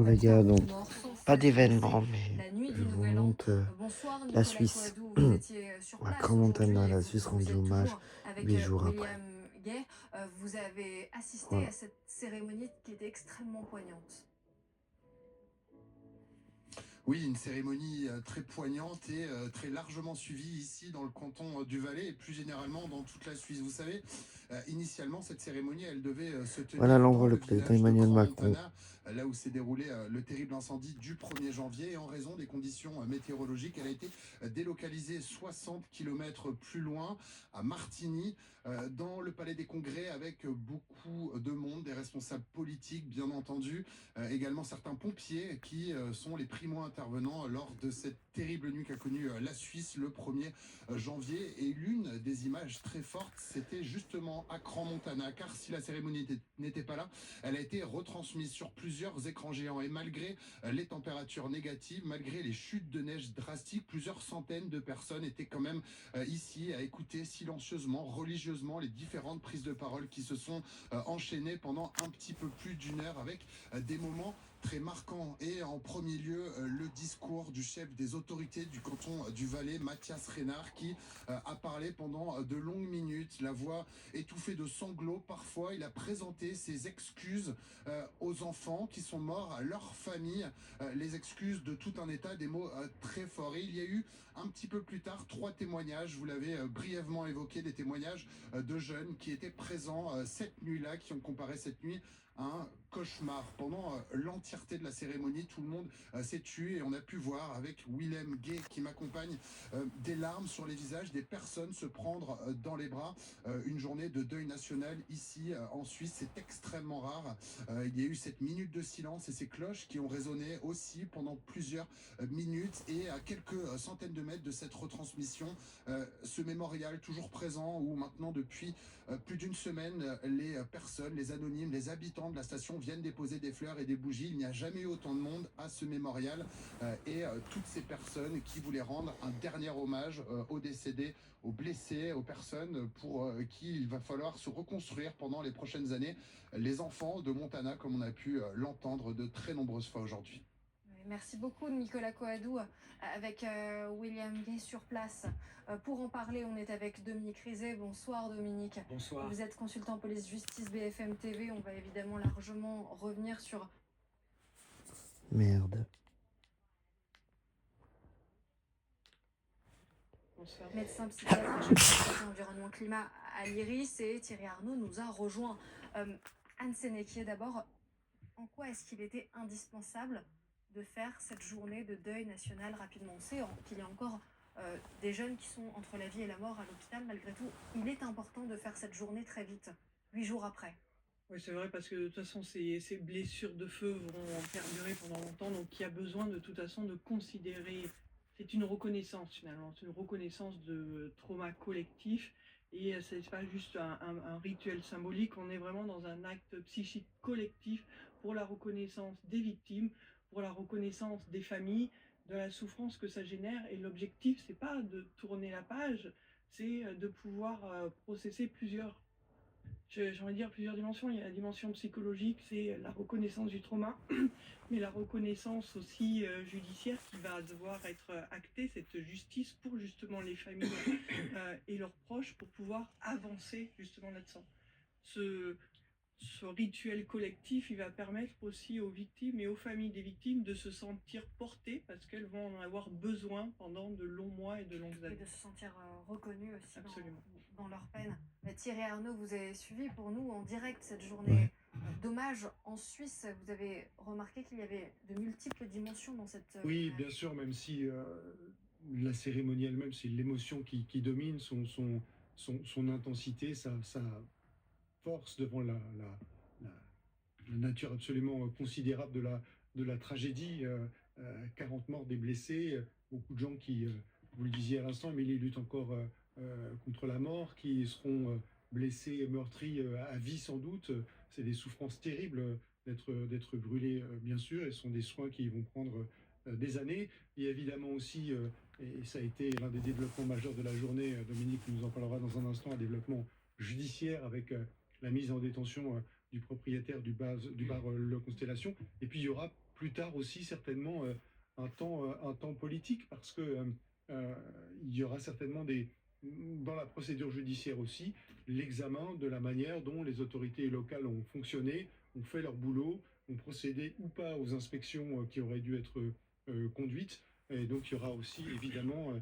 les gars, donc pas d'événement, d'événement, mais la nuit je du vous Nouvel An. montre Bonsoir la Nicolas Suisse, Coadou, vous étiez sur à place Crans-Montana, aujourd'hui, la Suisse vous rendue êtes hommage toujours avec 8 jours après. William Gay. Vous avez assisté Voilà. à cette cérémonie qui était extrêmement poignante. Oui, une cérémonie très poignante et très largement suivie ici dans le canton du Valais et plus généralement dans toute la Suisse. Vous savez, initialement, cette cérémonie, elle devait se Voilà tenir dans l'envoi le le président village de Emmanuel Macron. Crans-Montana, là où s'est déroulé le terrible incendie du 1er janvier. Et en raison des conditions météorologiques, elle a été délocalisée 60 km plus loin, à Martigny, dans le Palais des Congrès, avec beaucoup de monde, des responsables politiques, bien entendu, également certains pompiers qui sont les primo-intervenants lors de cette terrible nuit qu'a connue la Suisse le 1er janvier. Et l'une des images très fortes, c'était justement à Crans-Montana, car si la cérémonie n'était pas là, elle a été retransmise sur plusieurs écrans géants. Et malgré les températures négatives, malgré les chutes de neige drastiques, plusieurs centaines de personnes étaient quand même ici à écouter silencieusement, religieusement les différentes prises de parole qui se sont enchaînées pendant un petit peu plus d'une heure, avec des moments très marquants. Et en premier lieu, le discours du chef des autorités du canton du Valais, Mathias Reynard, qui a parlé pendant de longues minutes, la voix étouffée de sanglots. Parfois, il a présenté ses excuses aux enfants qui sont morts, à leurs familles, les excuses de tout un état, des mots très forts. Et il y a eu un petit peu plus tard 3 témoignages, vous l'avez brièvement évoqué, des témoignages de jeunes qui étaient présents cette nuit-là, qui ont comparé cette nuit un cauchemar. Pendant l'entièreté de la cérémonie, tout le monde s'est tué et on a pu voir avec Willem Gay qui m'accompagne des larmes sur les visages, des personnes se prendre dans les bras. Une journée de deuil national ici en Suisse, c'est extrêmement rare. Il y a eu cette minute de silence et ces cloches qui ont résonné aussi pendant plusieurs minutes. Et à quelques centaines de mètres de cette retransmission, ce mémorial toujours présent où maintenant depuis plus d'une semaine, les personnes, les anonymes, les habitants de la station viennent déposer des fleurs et des bougies. Il n'y a jamais eu autant de monde à ce mémorial et toutes ces personnes qui voulaient rendre un dernier hommage aux décédés, aux blessés, aux personnes pour qui il va falloir se reconstruire pendant les prochaines années. Les enfants de Montana, comme on a pu l'entendre de très nombreuses fois aujourd'hui. Merci beaucoup Nicolas Coadou avec William Gay sur place. Pour en parler, on est avec Dominique Rizet. Bonsoir Dominique. Bonsoir. Vous êtes consultant police-justice BFM TV. On va évidemment largement revenir sur... Merde. Bonsoir. Médecin psychiatre, chef de santé environnement climat à l'IRIS, et Thierry Arnaud nous a rejoint. Anne Sénéquier, d'abord, en quoi est-ce qu'il était indispensable de faire cette journée de deuil national rapidement? On sait qu'il y a encore des jeunes qui sont entre la vie et la mort à l'hôpital. Malgré tout, il est important de faire cette journée très vite, 8 jours après. Oui, c'est vrai, parce que de toute façon, ces blessures de feu vont perdurer pendant longtemps, donc il y a besoin de toute façon de considérer, c'est une reconnaissance finalement, c'est une reconnaissance de trauma collectif, et c'est pas juste un rituel symbolique, on est vraiment dans un acte psychique collectif pour la reconnaissance des victimes, pour la reconnaissance des familles, de la souffrance que ça génère, et l'objectif, c'est pas de tourner la page, c'est de pouvoir processer j'ai envie de dire plusieurs dimensions. Il y a la dimension psychologique, c'est la reconnaissance du trauma, mais la reconnaissance aussi judiciaire qui va devoir être actée, cette justice pour justement les familles et leurs proches, pour pouvoir avancer justement là-dedans. Ce rituel collectif, il va permettre aussi aux victimes et aux familles des victimes de se sentir portées, parce qu'elles vont en avoir besoin pendant de longs mois et de longues années. Et de se sentir reconnues aussi dans leur peine. Thierry Arnaud, vous avez suivi pour nous en direct cette journée d'hommage en Suisse. Vous avez remarqué qu'il y avait de multiples dimensions dans cette... Oui, bien sûr, même si la cérémonie elle-même, c'est l'émotion qui domine, son intensité, sa force devant la nature absolument considérable de la tragédie. 40 morts, des blessés, beaucoup de gens qui, vous le disiez à l'instant, mais ils luttent encore contre la mort, qui seront blessés, meurtris à vie sans doute. C'est des souffrances terribles d'être brûlés, bien sûr, et ce sont des soins qui vont prendre des années. Il y a évidemment aussi, et ça a été l'un des développements majeurs de la journée, Dominique nous en parlera dans un instant, un développement judiciaire avec la mise en détention du propriétaire du bar Le Constellation. Et puis il y aura plus tard aussi certainement un temps politique, parce que il y aura certainement dans la procédure judiciaire aussi, l'examen de la manière dont les autorités locales ont fonctionné, ont fait leur boulot, ont procédé ou pas aux inspections qui auraient dû être conduites. Et donc il y aura aussi évidemment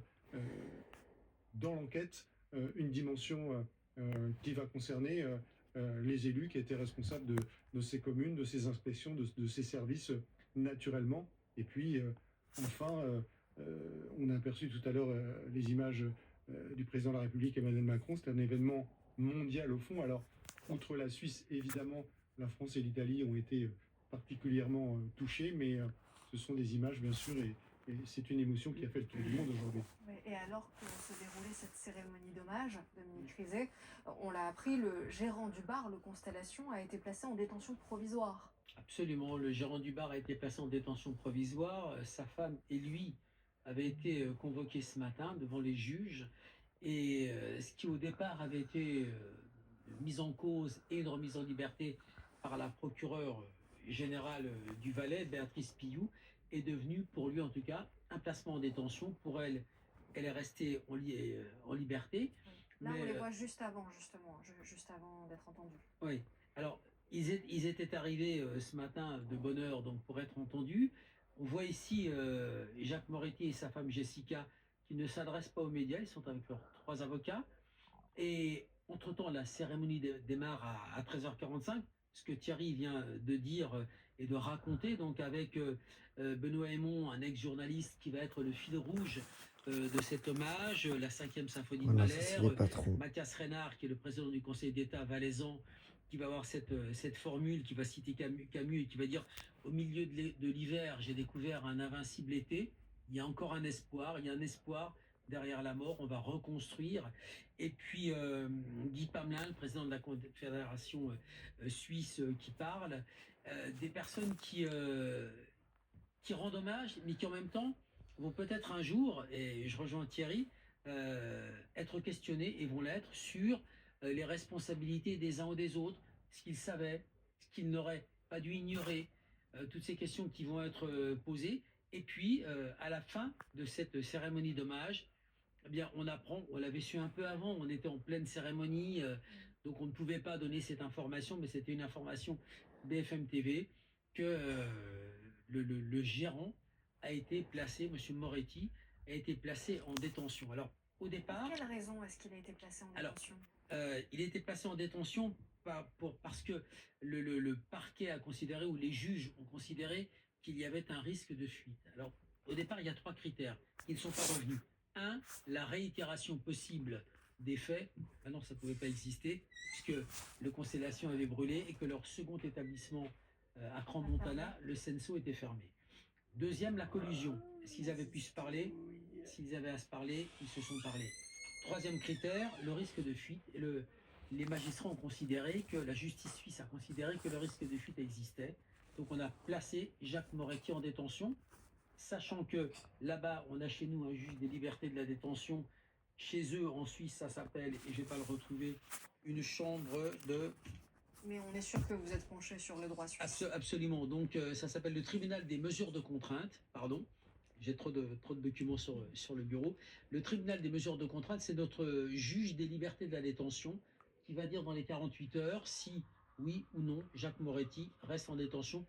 dans l'enquête une dimension qui va concerner les élus qui étaient responsables de ces communes, de ces inspections, de ces services naturellement. Et puis enfin, on a aperçu tout à l'heure les images du président de la République Emmanuel Macron. C'est un événement mondial au fond. Alors, outre la Suisse, évidemment, la France et l'Italie ont été particulièrement touchés, mais ce sont des images, bien sûr, et c'est une émotion qui a fait le tour du monde aujourd'hui. Et alors que se déroulait cette cérémonie d'hommage, Dominique Rizet, on l'a appris, le gérant du bar, le Constellation, a été placé en détention provisoire. Absolument, le gérant du bar a été placé en détention provisoire. Sa femme et lui avaient été convoqués ce matin devant les juges. Et ce qui au départ avait été mise en cause et une remise en liberté par la procureure générale du Valais, Béatrice Pillou, est devenu, pour lui en tout cas, un placement en détention. Pour elle, elle est restée en liberté. Là, Mais, on les voit juste avant, justement, juste avant d'être entendus. oui, alors ils étaient arrivés ce matin de bonne heure donc pour être entendus. On voit ici Jacques Moretti et sa femme Jessica qui ne s'adressent pas aux médias, ils sont avec leurs 3 avocats. Et entre-temps, la cérémonie démarre à 13h45, ce que Thierry vient de dire et de raconter, donc avec Benoît Hémon, un ex-journaliste qui va être le fil rouge de cet hommage, la 5e symphonie de Mahler, Mathias Reynard, qui est le président du Conseil d'État valaisan, qui va avoir cette formule, qui va citer Camus et qui va dire « Au milieu de l'hiver, j'ai découvert un invincible été, il y a encore un espoir, il y a un espoir derrière la mort, on va reconstruire ». Et puis Guy Pamelin, le président de la Confédération suisse, qui parle, des personnes qui rendent hommage, mais qui en même temps vont peut-être un jour, et je rejoins Thierry, être questionnés et vont l'être sur les responsabilités des uns ou des autres, ce qu'ils savaient, ce qu'ils n'auraient pas dû ignorer, toutes ces questions qui vont être posées. Et puis, à la fin de cette cérémonie d'hommage, eh bien, on apprend, on l'avait su un peu avant, on était en pleine cérémonie, donc on ne pouvait pas donner cette information, mais c'était une information BFM TV, que le gérant a été placé, M. Moretti, a été placé en détention. Alors, au départ... Pour quelle raison est-ce qu'il a été placé en détention? Il a été placé en détention parce que le parquet a considéré, ou les juges ont considéré, qu'il y avait un risque de fuite. Alors, au départ, il y a 3 critères qui ne sont pas revenus. 1, la réitération possible des faits. Ah non, ça ne pouvait pas exister, puisque le Constellation avait brûlé et que leur second établissement à Crans-Montana, le Senso, était fermé. 2e, la collusion. Est-ce qu'ils avaient pu se parler? S'ils avaient à se parler, ils se sont parlé. 3e critère, le risque de fuite. Et les magistrats ont considéré que, la justice suisse a considéré que le risque de fuite existait. Donc on a placé Jacques Moretti en détention, sachant que là-bas, on a chez nous un juge des libertés de la détention. Chez eux, en Suisse, ça s'appelle, et je ne vais pas le retrouver, une chambre de... Mais on est sûr que vous êtes penché sur le droit suisse. Absolument. Donc ça s'appelle le tribunal des mesures de contrainte, pardon. J'ai trop de documents sur le bureau. Le tribunal des mesures de contrainte, c'est notre juge des libertés de la détention qui va dire dans les 48 heures si, oui ou non, Jacques Moretti reste en détention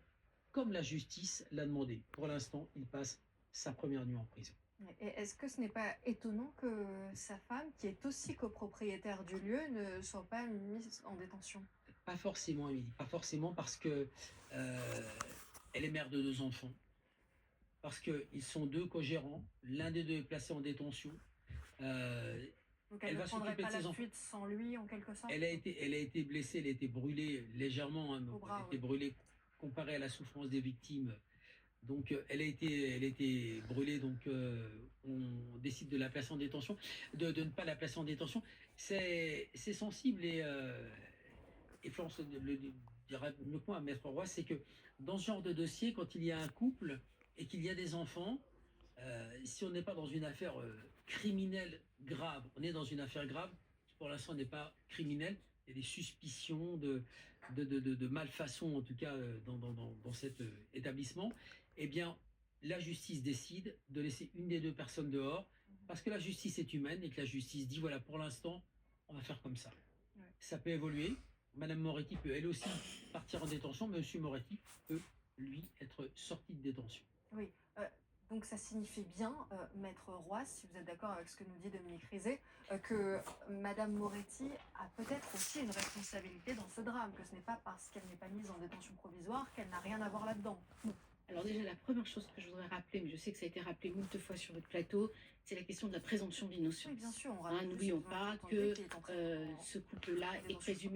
comme la justice l'a demandé. Pour l'instant, il passe sa première nuit en prison. Et est-ce que ce n'est pas étonnant que sa femme, qui est aussi copropriétaire du lieu, ne soit pas mise en détention? Pas forcément, Émilie. Pas forcément parce que elle est mère de 2 enfants. Parce qu'ils sont 2 co-gérants. L'un des 2 est placé en détention. Donc elle ne prendrait pas la fuite sans lui, en quelque sorte? Elle a été blessée, elle a été brûlée légèrement. Hein, au bras, elle a été brûlée comparée à la souffrance des victimes. Donc elle a été brûlée, donc on décide de la placer en détention, de ne pas la placer en détention. C'est sensible et Florence le dira mieux que moi, Maître Roy, c'est que dans ce genre de dossier, quand il y a un couple et qu'il y a des enfants, si on n'est pas dans une affaire criminelle grave, on est dans une affaire grave, pour l'instant on n'est pas criminel, il y a des suspicions de malfaçon, en tout cas dans cet établissement, eh bien, la justice décide de laisser une des deux personnes dehors, parce que la justice est humaine et que la justice dit, voilà, pour l'instant, on va faire comme ça. Ouais. Ça peut évoluer. Madame Moretti peut elle aussi partir en détention, mais Monsieur Moretti peut, lui, être sorti de détention. Oui, donc ça signifie bien, Maître Roy, si vous êtes d'accord avec ce que nous dit Dominique Rizet, que Madame Moretti a peut-être aussi une responsabilité dans ce drame, que ce n'est pas parce qu'elle n'est pas mise en détention provisoire qu'elle n'a rien à voir là-dedans. Alors déjà, la première chose que je voudrais rappeler, mais je sais que ça a été rappelé moult fois sur votre plateau, c'est la question de la présomption d'innocence. Oui, bien sûr, on Hein, rappelle n'oublions que pas Vincent que Tanguay, qui est entré en ce couple-là est détention présumé